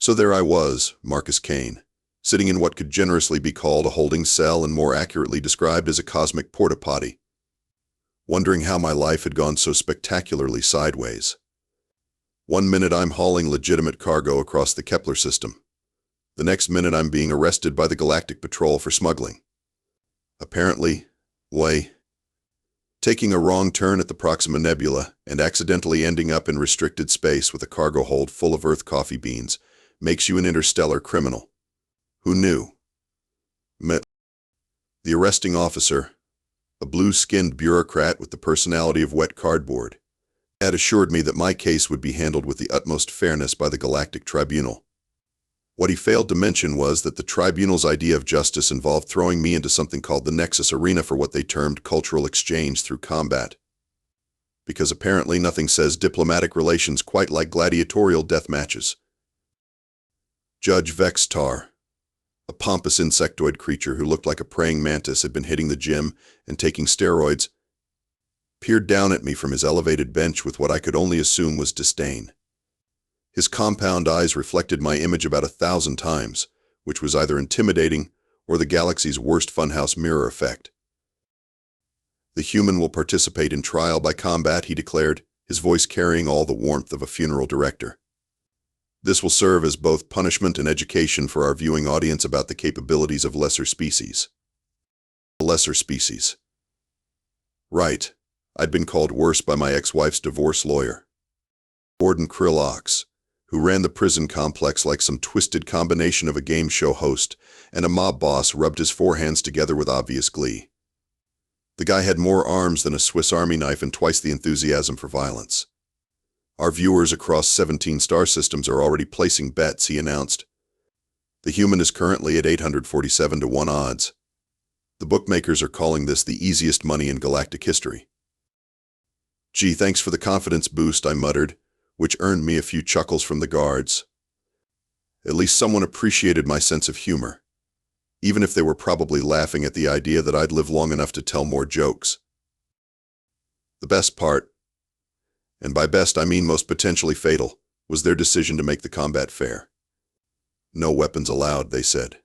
So there I was, Marcus Kane, sitting in what could generously be called a holding cell and more accurately described as a cosmic porta-potty, wondering how my life had gone so spectacularly sideways. One minute I'm hauling legitimate cargo across the Kepler system. The next minute I'm being arrested by the Galactic Patrol for smuggling. Apparently, taking a wrong turn at the Proxima Nebula and accidentally ending up in restricted space with a cargo hold full of Earth coffee beans makes you an interstellar criminal. Who knew? The arresting officer, a blue-skinned bureaucrat with the personality of wet cardboard, had assured me that my case would be handled with the utmost fairness by the Galactic Tribunal. What he failed to mention was that the Tribunal's idea of justice involved throwing me into something called the Nexus Arena for what they termed cultural exchange through combat. Because apparently nothing says diplomatic relations quite like gladiatorial deathmatches. Judge Vextar, a pompous insectoid creature who looked like a praying mantis had been hitting the gym and taking steroids, peered down at me from his elevated bench with what I could only assume was disdain. His compound eyes reflected my image about 1,000 times, which was either intimidating or the galaxy's worst funhouse mirror effect. The human will participate in trial by combat, he declared, his voice carrying all the warmth of a funeral director. This will serve as both punishment and education for our viewing audience about the capabilities of lesser species. Lesser species. Right. I'd been called worse by my ex-wife's divorce lawyer, Gordon Krillox, who ran the prison complex like some twisted combination of a game show host and a mob boss rubbed his forehands together with obvious glee. The guy had more arms than a Swiss Army knife and twice the enthusiasm for violence. Our viewers across 17 star systems are already placing bets, he announced. The human is currently at 847 to 1 odds. The bookmakers are calling this the easiest money in galactic history. Gee, thanks for the confidence boost, I muttered, which earned me a few chuckles from the guards. At least someone appreciated my sense of humor, even if they were probably laughing at the idea that I'd live long enough to tell more jokes. The best part, and by best I mean most potentially fatal, was their decision to make the combat fair. No weapons allowed, they said.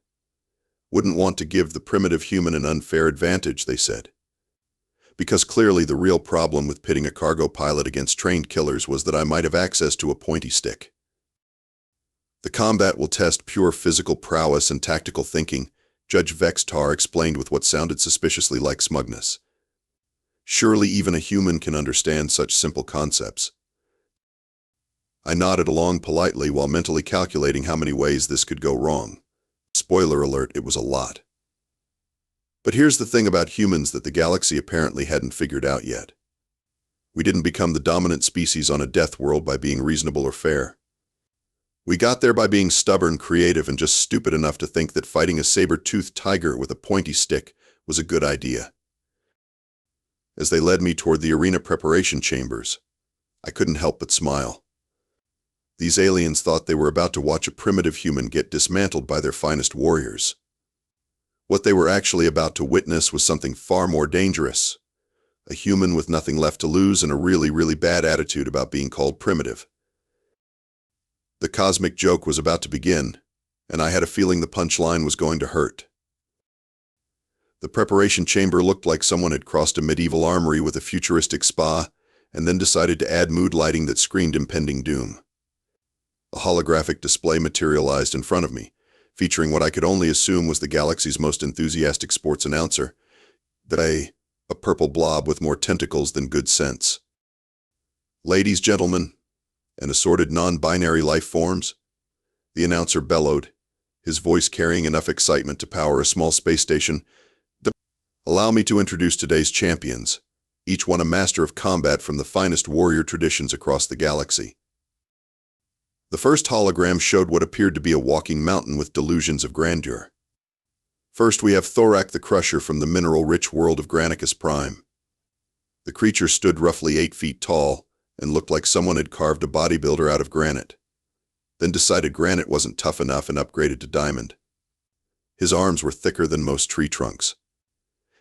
Wouldn't want to give the primitive human an unfair advantage, they said. Because clearly the real problem with pitting a cargo pilot against trained killers was that I might have access to a pointy stick. The combat will test pure physical prowess and tactical thinking, Judge Vextar explained with what sounded suspiciously like smugness. Surely even a human can understand such simple concepts. I nodded along politely while mentally calculating how many ways this could go wrong. Spoiler alert, it was a lot. But here's the thing about humans that the galaxy apparently hadn't figured out yet. We didn't become the dominant species on a death world by being reasonable or fair. We got there by being stubborn, creative, and just stupid enough to think that fighting a saber-toothed tiger with a pointy stick was a good idea. As they led me toward the arena preparation chambers, I couldn't help but smile. These aliens thought they were about to watch a primitive human get dismantled by their finest warriors. What they were actually about to witness was something far more dangerous. A human with nothing left to lose and a really, really bad attitude about being called primitive. The cosmic joke was about to begin, and I had a feeling the punchline was going to hurt. The preparation chamber looked like someone had crossed a medieval armory with a futuristic spa and then decided to add mood lighting that screamed impending doom. A holographic display materialized in front of me, featuring what I could only assume was the galaxy's most enthusiastic sports announcer, a purple blob with more tentacles than good sense. Ladies, gentlemen, and assorted non-binary life forms, the announcer bellowed, his voice carrying enough excitement to power a small space station. Allow me to introduce today's champions, each one a master of combat from the finest warrior traditions across the galaxy. The first hologram showed what appeared to be a walking mountain with delusions of grandeur. First, we have Thorak the Crusher from the mineral-rich world of Granicus Prime. The creature stood roughly 8 feet tall and looked like someone had carved a bodybuilder out of granite, then decided granite wasn't tough enough and upgraded to diamond. His arms were thicker than most tree trunks,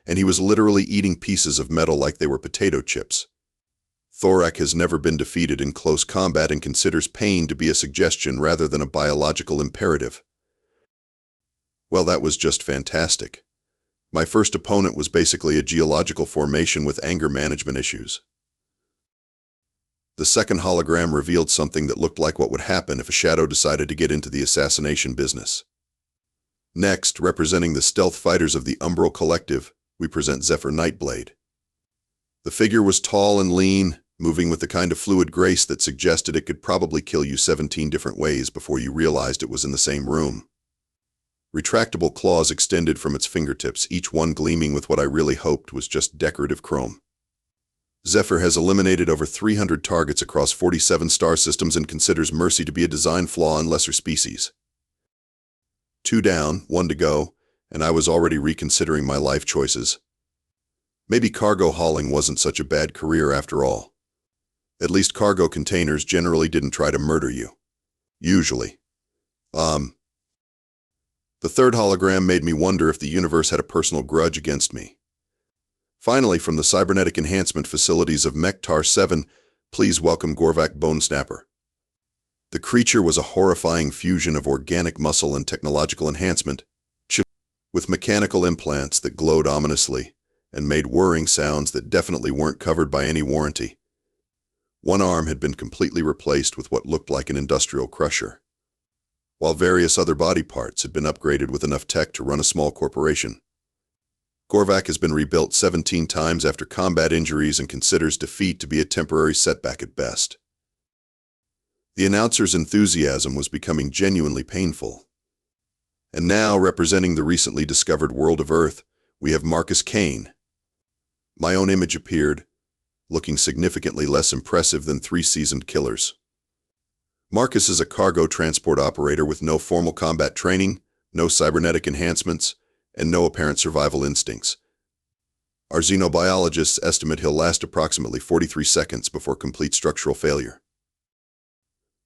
and he was literally eating pieces of metal like they were potato chips. Thorak has never been defeated in close combat and considers pain to be a suggestion rather than a biological imperative. Well, that was just fantastic. My first opponent was basically a geological formation with anger management issues. The second hologram revealed something that looked like what would happen if a shadow decided to get into the assassination business. Next, representing the stealth fighters of the Umbral Collective, we present Zephyr Nightblade. The figure was tall and lean, moving with the kind of fluid grace that suggested it could probably kill you 17 different ways before you realized it was in the same room. Retractable claws extended from its fingertips, each one gleaming with what I really hoped was just decorative chrome. Zephyr has eliminated over 300 targets across 47 star systems and considers mercy to be a design flaw in lesser species. 2 down, 1 to go, and I was already reconsidering my life choices. Maybe cargo hauling wasn't such a bad career after all. At least cargo containers generally didn't try to murder you. Usually. The third hologram made me wonder if the universe had a personal grudge against me. Finally, from the cybernetic enhancement facilities of Mektar 7, please welcome Gorvak Bone Snapper. The creature was a horrifying fusion of organic muscle and technological enhancement, with mechanical implants that glowed ominously and made whirring sounds that definitely weren't covered by any warranty. One arm had been completely replaced with what looked like an industrial crusher, while various other body parts had been upgraded with enough tech to run a small corporation. Gorvak has been rebuilt 17 times after combat injuries and considers defeat to be a temporary setback at best. The announcer's enthusiasm was becoming genuinely painful. And now, representing the recently discovered world of Earth, we have Marcus Kane. My own image appeared, looking significantly less impressive than 3 seasoned killers. Marcus is a cargo transport operator with no formal combat training, no cybernetic enhancements, and no apparent survival instincts. Our xenobiologists estimate he'll last approximately 43 seconds before complete structural failure.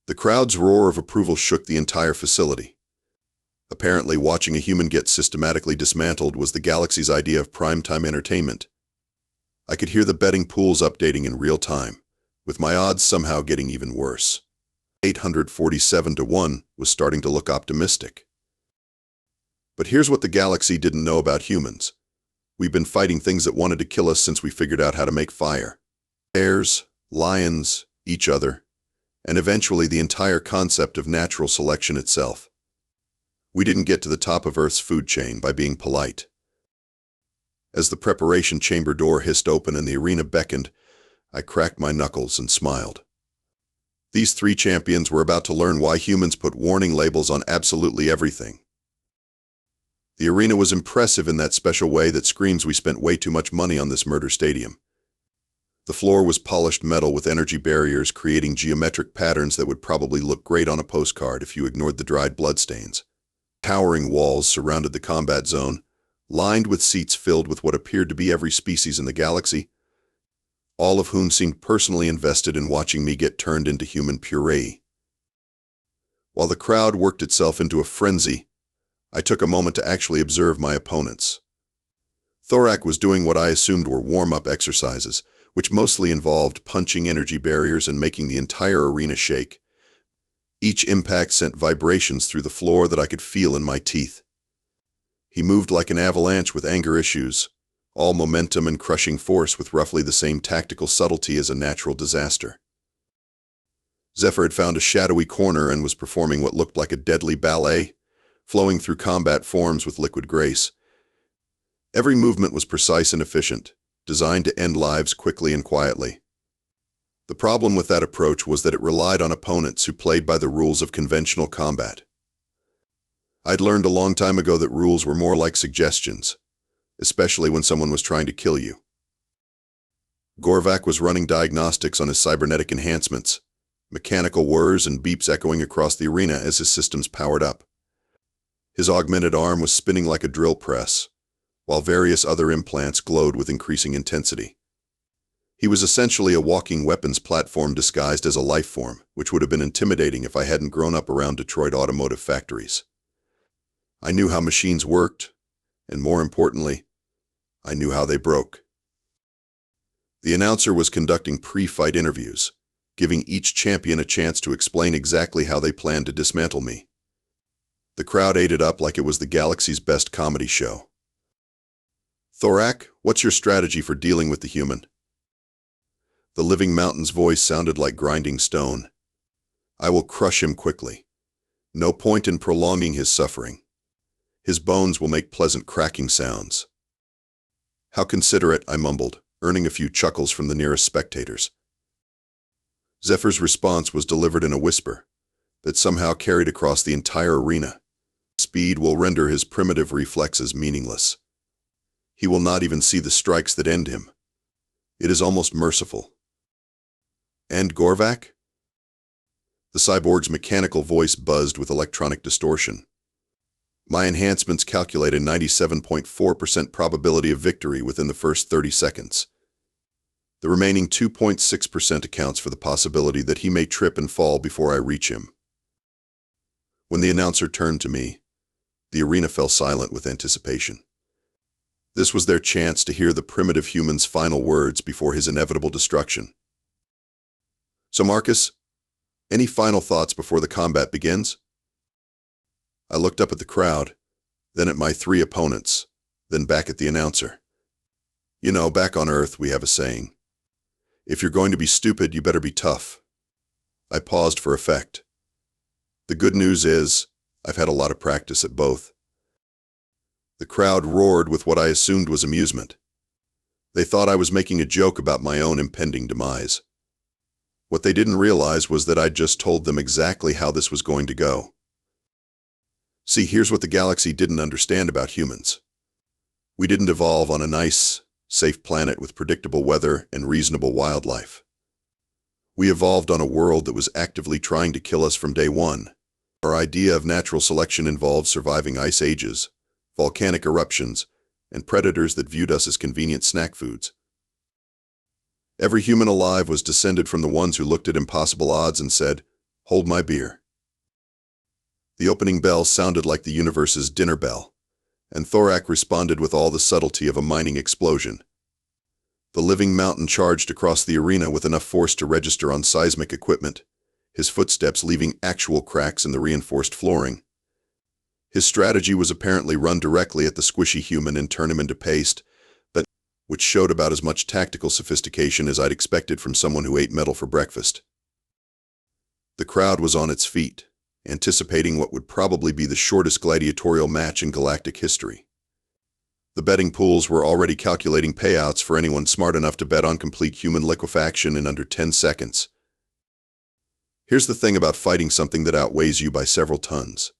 The crowd's roar of approval shook the entire facility. Apparently, watching a human get systematically dismantled was the galaxy's idea of primetime entertainment. I could hear the betting pools updating in real time, with my odds somehow getting even worse. 847 to 1 was starting to look optimistic. But here's what the galaxy didn't know about humans. We've been fighting things that wanted to kill us since we figured out how to make fire. Bears, lions, each other, and eventually the entire concept of natural selection itself. We didn't get to the top of Earth's food chain by being polite. As the preparation chamber door hissed open and the arena beckoned, I cracked my knuckles and smiled. These 3 champions were about to learn why humans put warning labels on absolutely everything. The arena was impressive in that special way that screams we spent way too much money on this murder stadium. The floor was polished metal with energy barriers creating geometric patterns that would probably look great on a postcard if you ignored the dried bloodstains. Towering walls surrounded the combat zone, lined with seats filled with what appeared to be every species in the galaxy, all of whom seemed personally invested in watching me get turned into human puree. While the crowd worked itself into a frenzy, I took a moment to actually observe my opponents. Thorak was doing what I assumed were warm-up exercises, which mostly involved punching energy barriers and making the entire arena shake. Each impact sent vibrations through the floor that I could feel in my teeth. He moved like an avalanche with anger issues, all momentum and crushing force with roughly the same tactical subtlety as a natural disaster. Zephyr had found a shadowy corner and was performing what looked like a deadly ballet, flowing through combat forms with liquid grace. Every movement was precise and efficient, designed to end lives quickly and quietly. The problem with that approach was that it relied on opponents who played by the rules of conventional combat. I'd learned a long time ago that rules were more like suggestions, especially when someone was trying to kill you. Gorvak was running diagnostics on his cybernetic enhancements, mechanical whirs and beeps echoing across the arena as his systems powered up. His augmented arm was spinning like a drill press, while various other implants glowed with increasing intensity. He was essentially a walking weapons platform disguised as a life form, which would have been intimidating if I hadn't grown up around Detroit automotive factories. I knew how machines worked, and more importantly, I knew how they broke. The announcer was conducting pre-fight interviews, giving each champion a chance to explain exactly how they planned to dismantle me. The crowd ate it up like it was the galaxy's best comedy show. "Thorak, what's your strategy for dealing with the human?" The living mountain's voice sounded like grinding stone. "I will crush him quickly. No point in prolonging his suffering. His bones will make pleasant cracking sounds." "How considerate," I mumbled, earning a few chuckles from the nearest spectators. Zephyr's response was delivered in a whisper that somehow carried across the entire arena. "Speed will render his primitive reflexes meaningless. He will not even see the strikes that end him. It is almost merciful." "And Gorvak?" The cyborg's mechanical voice buzzed with electronic distortion. "My enhancements calculate a 97.4% probability of victory within the first 30 seconds. The remaining 2.6% accounts for the possibility that he may trip and fall before I reach him." When the announcer turned to me, the arena fell silent with anticipation. This was their chance to hear the primitive human's final words before his inevitable destruction. "So Marcus, any final thoughts before the combat begins?" I looked up at the crowd, then at my three opponents, then back at the announcer. "You know, back on Earth we have a saying. If you're going to be stupid, you better be tough." I paused for effect. The good news is, I've had a lot of practice at both. The crowd roared with what I assumed was amusement. They thought I was making a joke about my own impending demise. What they didn't realize was that I'd just told them exactly how this was going to go. See, here's what the galaxy didn't understand about humans. We didn't evolve on a nice, safe planet with predictable weather and reasonable wildlife. We evolved on a world that was actively trying to kill us from day one. Our idea of natural selection involved surviving ice ages, volcanic eruptions, and predators that viewed us as convenient snack foods. Every human alive was descended from the ones who looked at impossible odds and said, "Hold my beer." The opening bell sounded like the universe's dinner bell, and Thorak responded with all the subtlety of a mining explosion. The living mountain charged across the arena with enough force to register on seismic equipment, his footsteps leaving actual cracks in the reinforced flooring. His strategy was apparently run directly at the squishy human and turn him into paste, which showed about as much tactical sophistication as I'd expected from someone who ate metal for breakfast. The crowd was on its feet, anticipating what would probably be the shortest gladiatorial match in galactic history. The betting pools were already calculating payouts for anyone smart enough to bet on complete human liquefaction in under 10 seconds. Here's the thing about fighting something that outweighs you by several tons.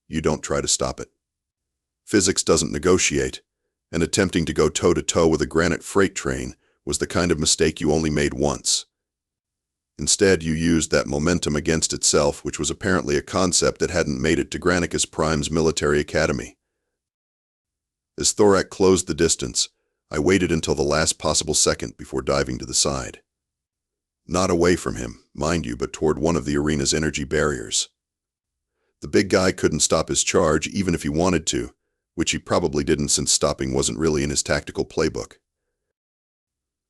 You don't try to stop it. Physics doesn't negotiate, and attempting to go toe-to-toe with a granite freight train was the kind of mistake you only made once. Instead, you used that momentum against itself, which was apparently a concept that hadn't made it to Granicus Prime's military academy. As Thorak closed the distance, I waited until the last possible second before diving to the side. Not away from him, mind you, but toward one of the arena's energy barriers. The big guy couldn't stop his charge even if he wanted to, which he probably didn't since stopping wasn't really in his tactical playbook.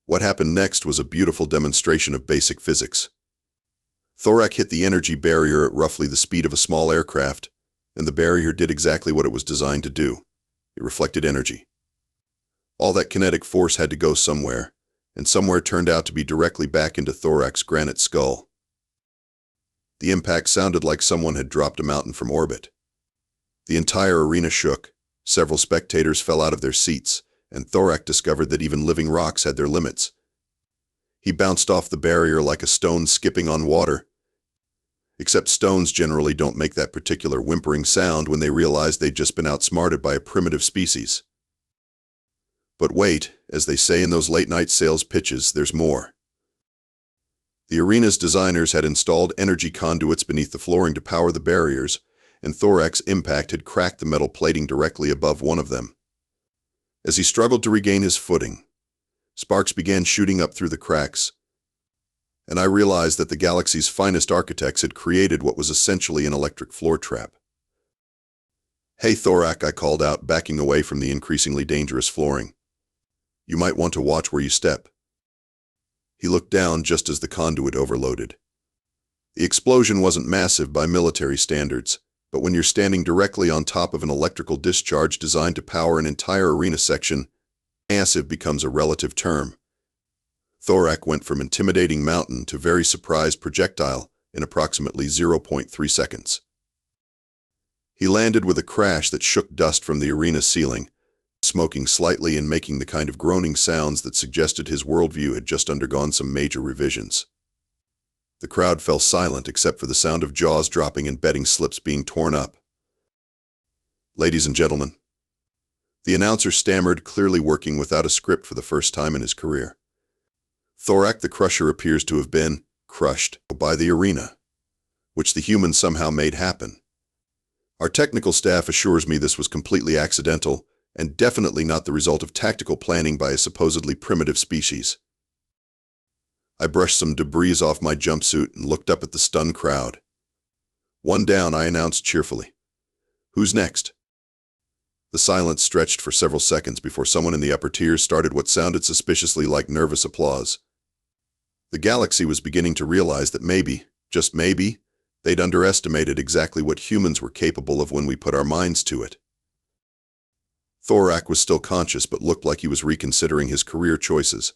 What happened next was a beautiful demonstration of basic physics. Thorak hit the energy barrier at roughly the speed of a small aircraft, and the barrier did exactly what it was designed to do. It reflected energy. All that kinetic force had to go somewhere, and somewhere turned out to be directly back into Thorak's granite skull. The impact sounded like someone had dropped a mountain from orbit. The entire arena shook, several spectators fell out of their seats, and Thorak discovered that even living rocks had their limits. He bounced off the barrier like a stone skipping on water. Except stones generally don't make that particular whimpering sound when they realize they'd just been outsmarted by a primitive species. But wait, as they say in those late-night sales pitches, there's more. The arena's designers had installed energy conduits beneath the flooring to power the barriers, and Thorak's impact had cracked the metal plating directly above one of them. As he struggled to regain his footing, sparks began shooting up through the cracks, and I realized that the galaxy's finest architects had created what was essentially an electric floor trap. "Hey Thorak," I called out, backing away from the increasingly dangerous flooring. "You might want to watch where you step." He looked down just as the conduit overloaded. The explosion wasn't massive by military standards, but when you're standing directly on top of an electrical discharge designed to power an entire arena section, massive becomes a relative term. Thorak went from intimidating mountain to very surprised projectile in approximately 0.3 seconds. He landed with a crash that shook dust from the arena ceiling, smoking slightly and making the kind of groaning sounds that suggested his worldview had just undergone some major revisions. The crowd fell silent except for the sound of jaws dropping and betting slips being torn up. "Ladies and gentlemen," the announcer stammered, clearly working without a script for the first time in his career. "Thorak the Crusher appears to have been crushed by the arena, which the humans somehow made happen. Our technical staff assures me this was completely accidental and definitely not the result of tactical planning by a supposedly primitive species." I brushed some debris off my jumpsuit and looked up at the stunned crowd. "One down," I announced cheerfully. "Who's next?" The silence stretched for several seconds before someone in the upper tiers started what sounded suspiciously like nervous applause. The galaxy was beginning to realize that maybe, just maybe, they'd underestimated exactly what humans were capable of when we put our minds to it. Thorak was still conscious but looked like he was reconsidering his career choices.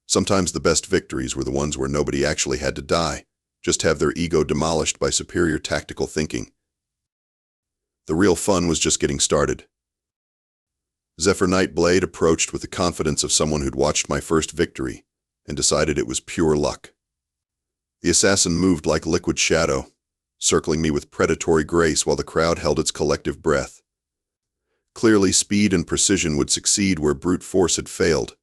Sometimes the best victories were the ones where nobody actually had to die, just have their ego demolished by superior tactical thinking. The real fun was just getting started. Zephyr Nightblade approached with the confidence of someone who'd watched my first victory and decided it was pure luck. The assassin moved like liquid shadow, circling me with predatory grace while the crowd held its collective breath. Clearly, speed and precision would succeed where brute force had failed.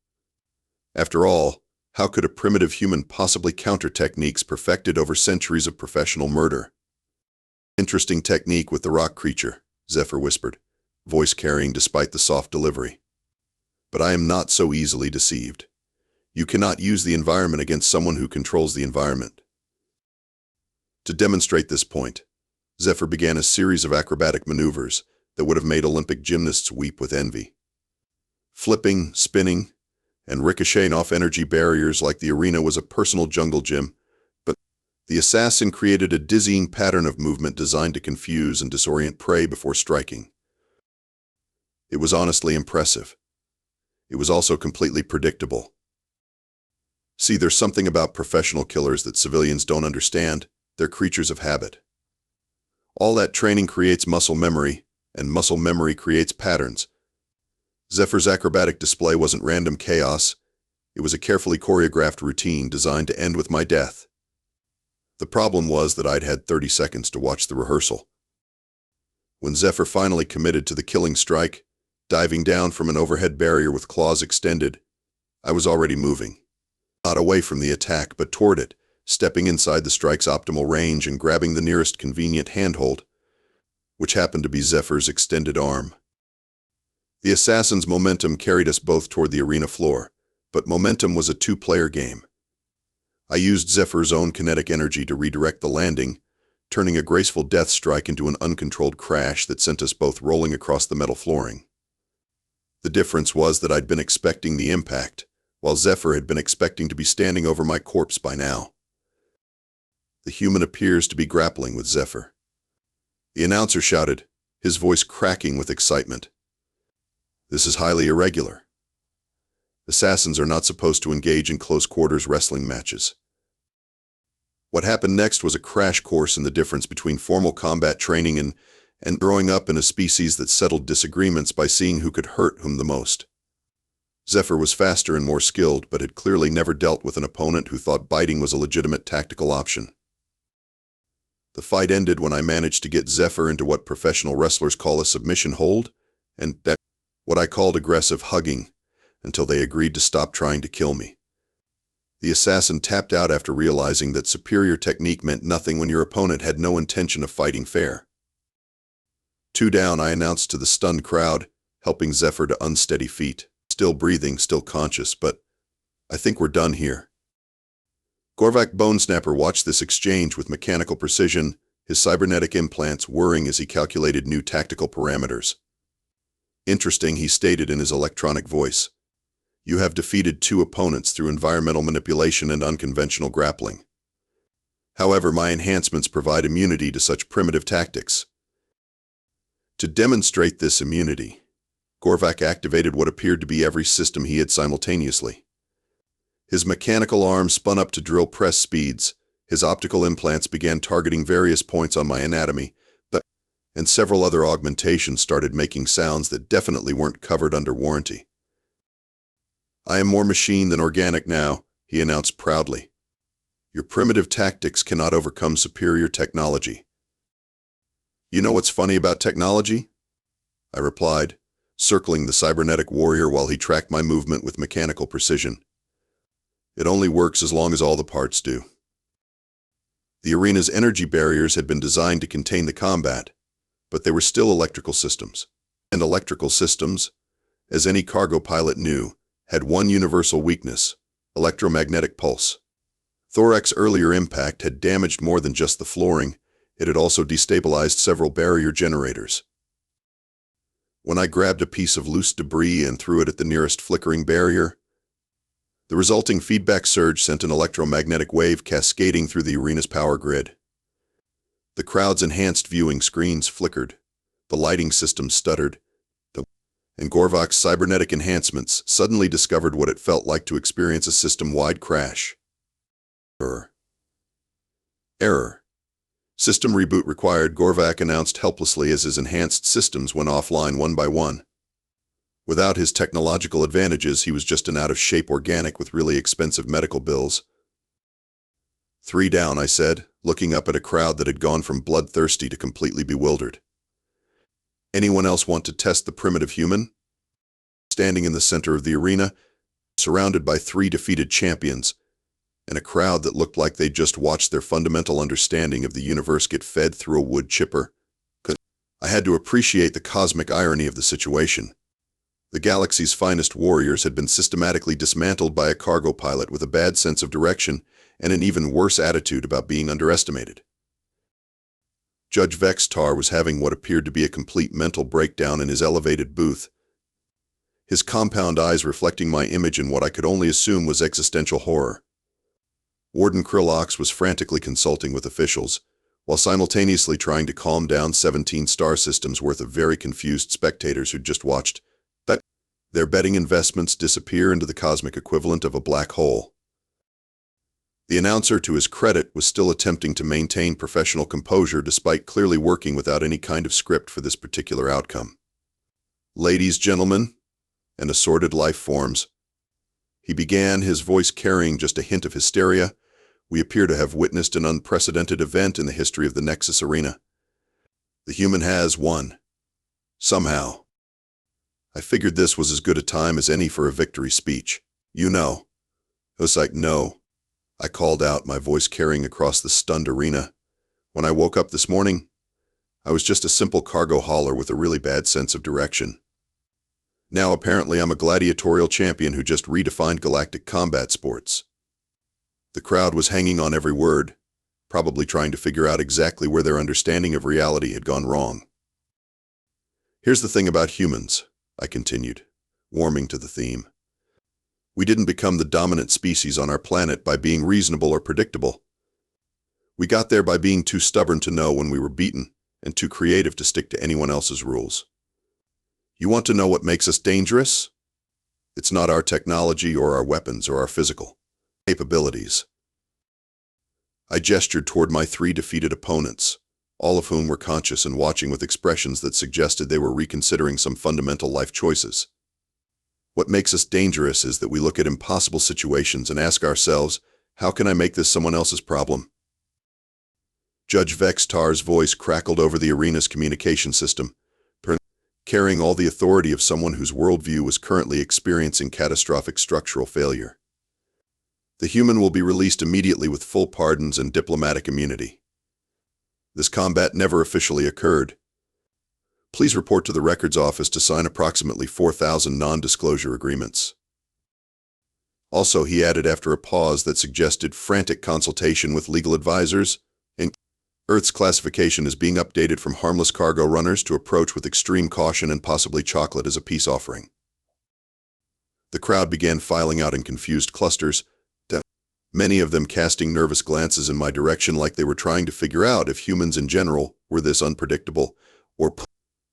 After all, how could a primitive human possibly counter techniques perfected over centuries of professional murder? "Interesting technique with the rock creature," Zephyr whispered, voice carrying despite the soft delivery. "But I am not so easily deceived. You cannot use the environment against someone who controls the environment." To demonstrate this point, Zephyr began a series of acrobatic maneuvers that would have made Olympic gymnasts weep with envy. Flipping, spinning, and ricocheting off energy barriers like the arena was a personal jungle gym, but the assassin created a dizzying pattern of movement designed to confuse and disorient prey before striking. It was honestly impressive. It was also completely predictable. See, there's something about professional killers that civilians don't understand. They're creatures of habit. All that training creates muscle memory, and muscle memory creates patterns. Zephyr's acrobatic display wasn't random chaos. It was a carefully choreographed routine designed to end with my death. The problem was that I'd had 30 seconds to watch the rehearsal. When Zephyr finally committed to the killing strike, diving down from an overhead barrier with claws extended, I was already moving. Not away from the attack, but toward it, stepping inside the strike's optimal range and grabbing the nearest convenient handhold, which happened to be Zephyr's extended arm. The assassin's momentum carried us both toward the arena floor, but momentum was a two-player game. I used Zephyr's own kinetic energy to redirect the landing, turning a graceful death strike into an uncontrolled crash that sent us both rolling across the metal flooring. The difference was that I'd been expecting the impact, while Zephyr had been expecting to be standing over my corpse by now. The human appears to be grappling with Zephyr. The announcer shouted, his voice cracking with excitement. "This is highly irregular. Assassins are not supposed to engage in close-quarters wrestling matches." What happened next was a crash course in the difference between formal combat training and growing up in a species that settled disagreements by seeing who could hurt whom the most. Zephyr was faster and more skilled, but had clearly never dealt with an opponent who thought biting was a legitimate tactical option. The fight ended when I managed to get Zephyr into what professional wrestlers call a submission hold, and that what I called aggressive hugging, until they agreed to stop trying to kill me. The assassin tapped out after realizing that superior technique meant nothing when your opponent had no intention of fighting fair. "Two down," I announced to the stunned crowd, helping Zephyr to unsteady feet. Still breathing, still conscious, but I think we're done here. Gorvak Bonesnapper watched this exchange with mechanical precision, his cybernetic implants whirring as he calculated new tactical parameters. "Interesting," he stated in his electronic voice. You have defeated 2 opponents through environmental manipulation and unconventional grappling. However, my enhancements provide immunity to such primitive tactics. To demonstrate this immunity, Gorvak activated what appeared to be every system he had simultaneously. His mechanical arm spun up to drill press speeds, his optical implants began targeting various points on my anatomy, and several other augmentations started making sounds that definitely weren't covered under warranty. "I am more machine than organic now," he announced proudly. "Your primitive tactics cannot overcome superior technology." "You know what's funny about technology?" I replied, circling the cybernetic warrior while he tracked my movement with mechanical precision. "It only works as long as all the parts do." The arena's energy barriers had been designed to contain the combat, but they were still electrical systems. And electrical systems, as any cargo pilot knew, had one universal weakness: electromagnetic pulse. Thorak's earlier impact had damaged more than just the flooring, it had also destabilized several barrier generators. When I grabbed a piece of loose debris and threw it at the nearest flickering barrier, the resulting feedback surge sent an electromagnetic wave cascading through the arena's power grid. The crowd's enhanced viewing screens flickered, the lighting system stuttered, and Gorvak's cybernetic enhancements suddenly discovered what it felt like to experience a system-wide crash. Error. System reboot required, Gorvak announced helplessly as his enhanced systems went offline one by one. Without his technological advantages, he was just an out-of-shape organic with really expensive medical bills. 3 down, I said, looking up at a crowd that had gone from bloodthirsty to completely bewildered. "Anyone else want to test the primitive human?" Standing in the center of the arena, surrounded by 3 defeated champions, and a crowd that looked like they'd just watched their fundamental understanding of the universe get fed through a wood chipper, I had to appreciate the cosmic irony of the situation. The galaxy's finest warriors had been systematically dismantled by a cargo pilot with a bad sense of direction and an even worse attitude about being underestimated. Judge Vextar was having what appeared to be a complete mental breakdown in his elevated booth, his compound eyes reflecting my image in what I could only assume was existential horror. Warden Krillox was frantically consulting with officials, while simultaneously trying to calm down 17 star systems worth of very confused spectators who'd just watched their betting investments disappear into the cosmic equivalent of a black hole. The announcer, to his credit, was still attempting to maintain professional composure despite clearly working without any kind of script for this particular outcome. "Ladies, gentlemen, and assorted life forms," he began, his voice carrying just a hint of hysteria, "we appear to have witnessed an unprecedented event in the history of the Nexus Arena. The human has won. Somehow. I figured this was as good a time as any for a victory speech. You know." I was like, "No," I called out, my voice carrying across the stunned arena. "When I woke up this morning, I was just a simple cargo hauler with a really bad sense of direction. Now apparently I'm a gladiatorial champion who just redefined galactic combat sports." The crowd was hanging on every word, probably trying to figure out exactly where their understanding of reality had gone wrong. "Here's the thing about humans," I continued, warming to the theme. "We didn't become the dominant species on our planet by being reasonable or predictable. We got there by being too stubborn to know when we were beaten and too creative to stick to anyone else's rules. You want to know what makes us dangerous? It's not our technology or our weapons or our physical capabilities." I gestured toward my 3 defeated opponents, all of whom were conscious and watching with expressions that suggested they were reconsidering some fundamental life choices. "What makes us dangerous is that we look at impossible situations and ask ourselves, how can I make this someone else's problem?" Judge Vextar's voice crackled over the arena's communication system, carrying all the authority of someone whose worldview was currently experiencing catastrophic structural failure. "The human will be released immediately with full pardons and diplomatic immunity. This combat never officially occurred. Please report to the records office to sign approximately 4,000 non-disclosure agreements." Also, he added after a pause that suggested frantic consultation with legal advisors, and Earth's classification is being updated from harmless cargo runners to approach with extreme caution and possibly chocolate as a peace offering. The crowd began filing out in confused clusters, many of them casting nervous glances in my direction like they were trying to figure out if humans in general were this unpredictable, or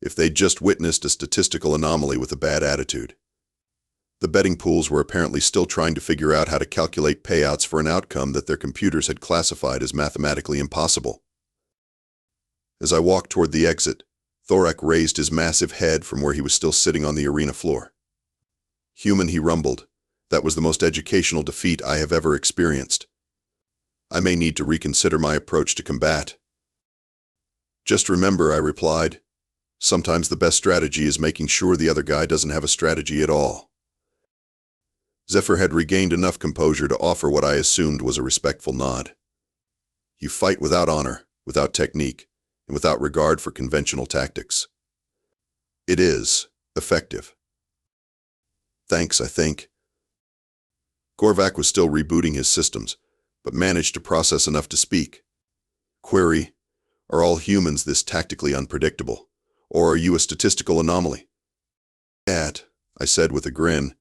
if they'd just witnessed a statistical anomaly with a bad attitude. The betting pools were apparently still trying to figure out how to calculate payouts for an outcome that their computers had classified as mathematically impossible. As I walked toward the exit, Thorak raised his massive head from where he was still sitting on the arena floor. "Human," he rumbled, "that was the most educational defeat I have ever experienced. I may need to reconsider my approach to combat." "Just remember," I replied, "sometimes the best strategy is making sure the other guy doesn't have a strategy at all." Zephyr had regained enough composure to offer what I assumed was a respectful nod. "You fight without honor, without technique, and without regard for conventional tactics. It is effective." "Thanks, I think." Gorvak was still rebooting his systems, but managed to process enough to speak. "Query, are all humans this tactically unpredictable, or are you a statistical anomaly?" "That," I said with a grin,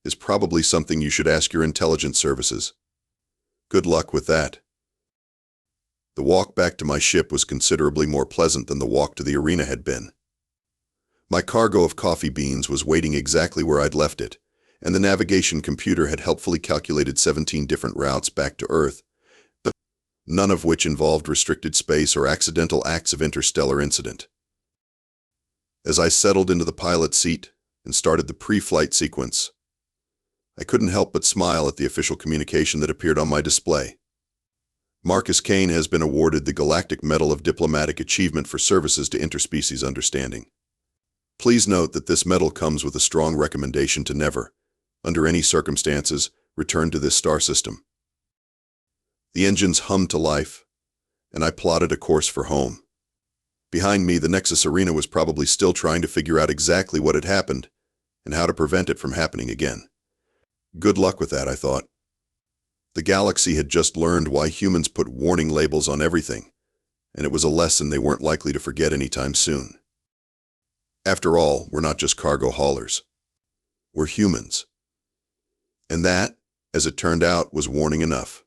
"is probably something you should ask your intelligence services. Good luck with that." The walk back to my ship was considerably more pleasant than the walk to the arena had been. My cargo of coffee beans was waiting exactly where I'd left it, and the navigation computer had helpfully calculated 17 different routes back to Earth, but none of which involved restricted space or accidental acts of interstellar incident. As I settled into the pilot seat and started the pre-flight sequence, I couldn't help but smile at the official communication that appeared on my display. Marcus Kane has been awarded the Galactic Medal of Diplomatic Achievement for services to interspecies understanding. Please note that this medal comes with a strong recommendation to never, under any circumstances, return to this star system. The engines hummed to life, and I plotted a course for home. Behind me, the Nexus Arena was probably still trying to figure out exactly what had happened and how to prevent it from happening again. Good luck with that, I thought. The galaxy had just learned why humans put warning labels on everything, and it was a lesson they weren't likely to forget anytime soon. After all, we're not just cargo haulers. We're humans. And that, as it turned out, was warning enough.